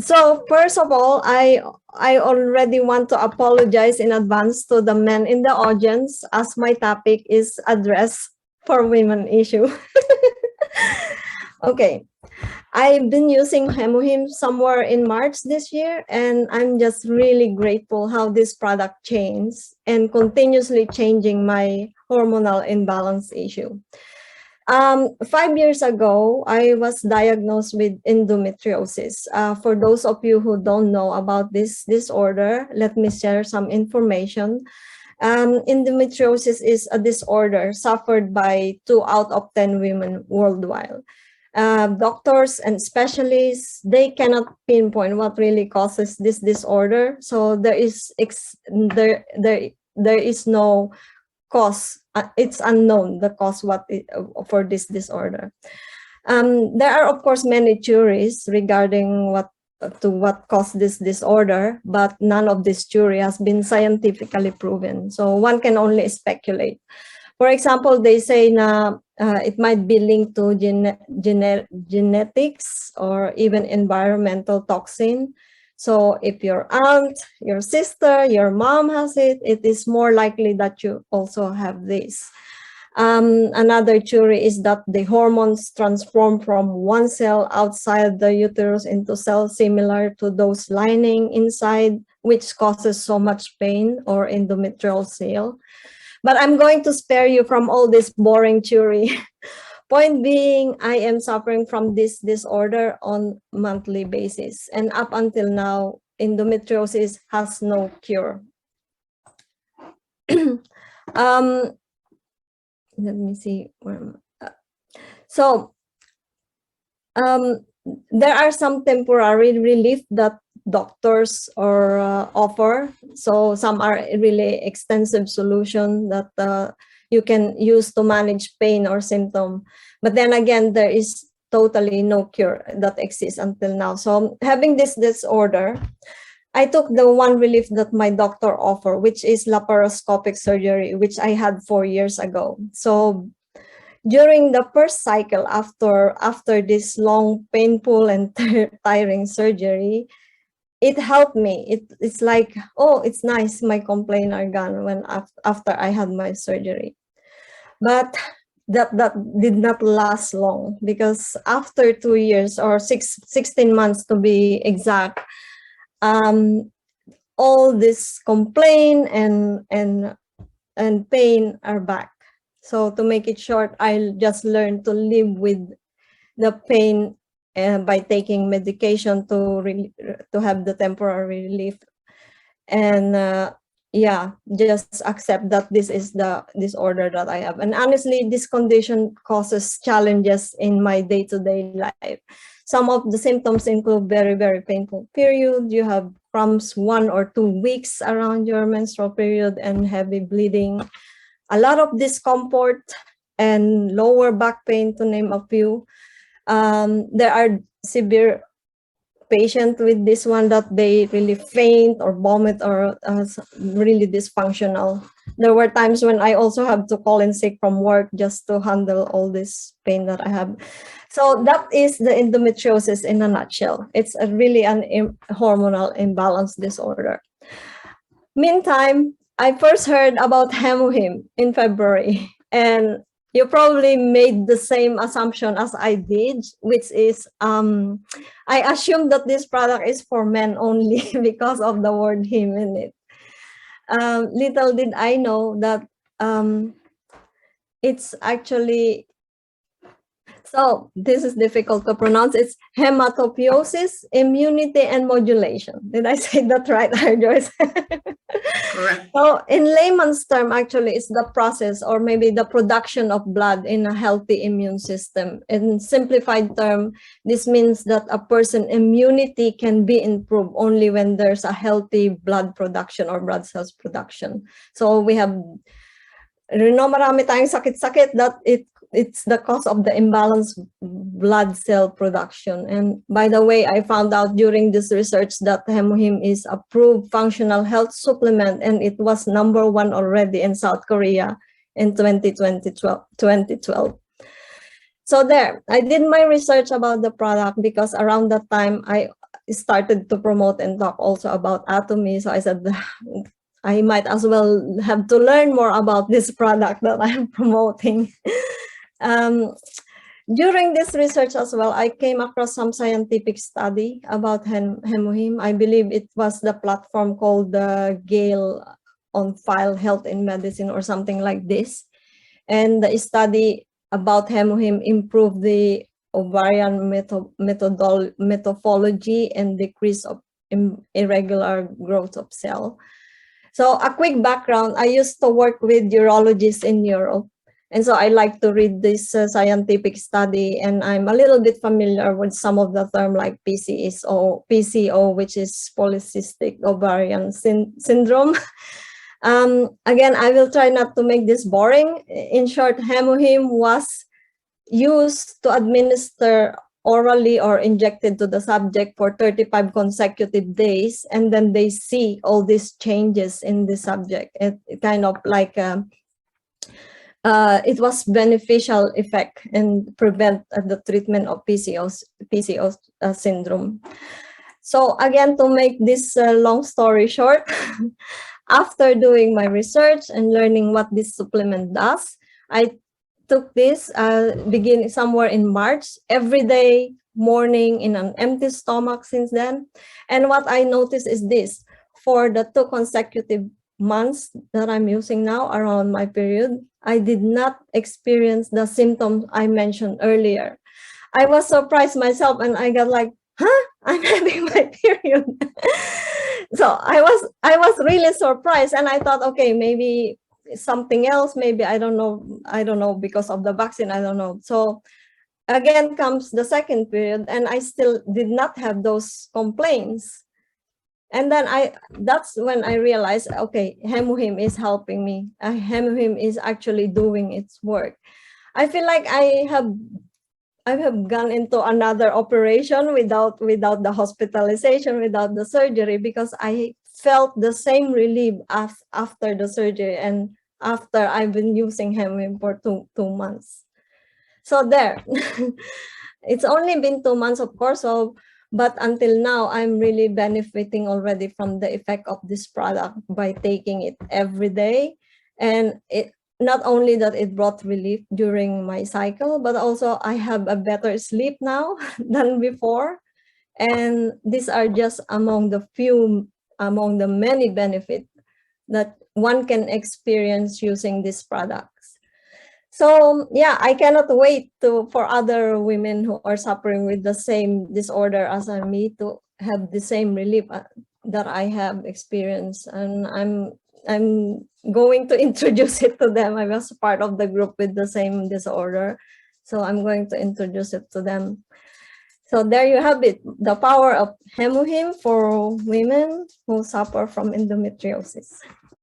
So first of all, I already want to apologize in advance to the men in the audience, as my topic is address for women issue. Okay, I've been using Hemohim somewhere in March this year, and I'm just really grateful how this product changed and continuously changing my hormonal imbalance issue. 5 years ago, I was diagnosed with endometriosis. For those of you who don't know about this disorder, let me share some information. Endometriosis is a disorder suffered by 2 out of 10 women worldwide. Doctors and specialists, they cannot pinpoint what really causes this disorder. So there is no cause. It's unknown the cause for this disorder. There are of course many theories regarding what caused this disorder, but none of this theory has been scientifically proven. So one can only speculate. For example, they say it might be linked to genetics or even environmental toxin. So if your aunt, your sister, your mom has it, it is more likely that you also have this. Another theory is that the hormones transform from one cell outside the uterus into cells similar to those lining inside, which causes so much pain, or endometrial cell. But I'm going to spare you from all this boring theory. Point being, I am suffering from this disorder on a monthly basis. And up until now, endometriosis has no cure. Let me see. There are some temporary relief that doctors offer. So some are really extensive solution that you can use to manage pain or symptom. But then again, there is totally no cure that exists until now. So having this disorder, I took the one relief that my doctor offered, which is laparoscopic surgery, which I had 4 years ago. So during the first cycle after this long, painful and tiring surgery, it helped me. It's like, oh, it's nice, my complaints are gone after I had my surgery. But that did not last long, because after 2 years or 16 months to be exact, all this complaint and pain are back. So to make it short, I just learned to live with the pain by taking medication to have the temporary relief, and yeah, just accept that this is the disorder that I have. And honestly, this condition causes challenges in my day-to-day life. Some of the symptoms include very, very painful period. You have cramps 1 or 2 weeks around your menstrual period and heavy bleeding, a lot of discomfort and lower back pain, to name a few. There are severe patients with this one that they really faint or vomit or really dysfunctional. There were times when I also have to call in sick from work just to handle all this pain that I have. So that is the endometriosis in a nutshell. It's really an hormonal imbalance disorder. Meantime, I first heard about Hemohim in February, and you probably made the same assumption as I did, which is I assumed that this product is for men only because of the word him in it. Little did I know that it's actually, so this is difficult to pronounce. It's hematopiosis, immunity, and modulation. Did I say that right, Arjoyce? Correct. So in layman's term, actually, it's the process or maybe the production of blood in a healthy immune system. In simplified term, this means that a person's immunity can be improved only when there's a healthy blood production or blood cells production. So we have, marami tayong sakit-sakit that it's the cause of the imbalanced blood cell production. And by the way, I found out during this research that Hemohim is approved functional health supplement, and it was #1 already in South Korea in 2012. So there, I did my research about the product because around that time I started to promote and talk also about Atomy. So I said, I might as well have to learn more about this product that I'm promoting. um, During this research as well, I came across some scientific study about Hemohim. I believe it was the platform called the Gale on File Health in Medicine or something like this. And the study about Hemohim improved the ovarian methodology and decrease of irregular growth of cell. So a quick background, I used to work with urologists in Europe. And so I like to read this scientific study, and I'm a little bit familiar with some of the term like PCO, which is polycystic ovarian syndrome. Again, I will try not to make this boring. In short, Hemohim was used to administer orally or injected to the subject for 35 consecutive days, and then they see all these changes in the subject. It kind of like it was beneficial effect and prevent the treatment of PCO syndrome. So again, to make this long story short, after doing my research and learning what this supplement does, I took this beginning somewhere in March, every day, morning in an empty stomach since then. And what I noticed is this: for the 2 consecutive months that I'm using now around my period, I did not experience the symptoms I mentioned earlier. I was surprised myself, and I got like, huh? I'm having my period. So I was really surprised, and I thought, okay, maybe something else, maybe I don't know because of the vaccine, I don't know. So again comes the second period, and I still did not have those complaints. And then that's when I realized, okay, Hemohim is helping me. Hemohim is actually doing its work. I feel like I have gone into another operation without the hospitalization, without the surgery, because I felt the same relief after the surgery and after I've been using Hemohim for two months. So there, it's only been 2 months, of course. So, but until now, I'm really benefiting already from the effect of this product by taking it every day. And it not only that it brought relief during my cycle, but also I have a better sleep now than before. And these are just among the many benefits that one can experience using these products. So yeah, I cannot wait for other women who are suffering with the same disorder as me to have the same relief that I have experienced, and I'm going to introduce it to them. I was part of the group with the same disorder, so I'm going to introduce it to them. So there you have it, the power of Hemohim for women who suffer from endometriosis.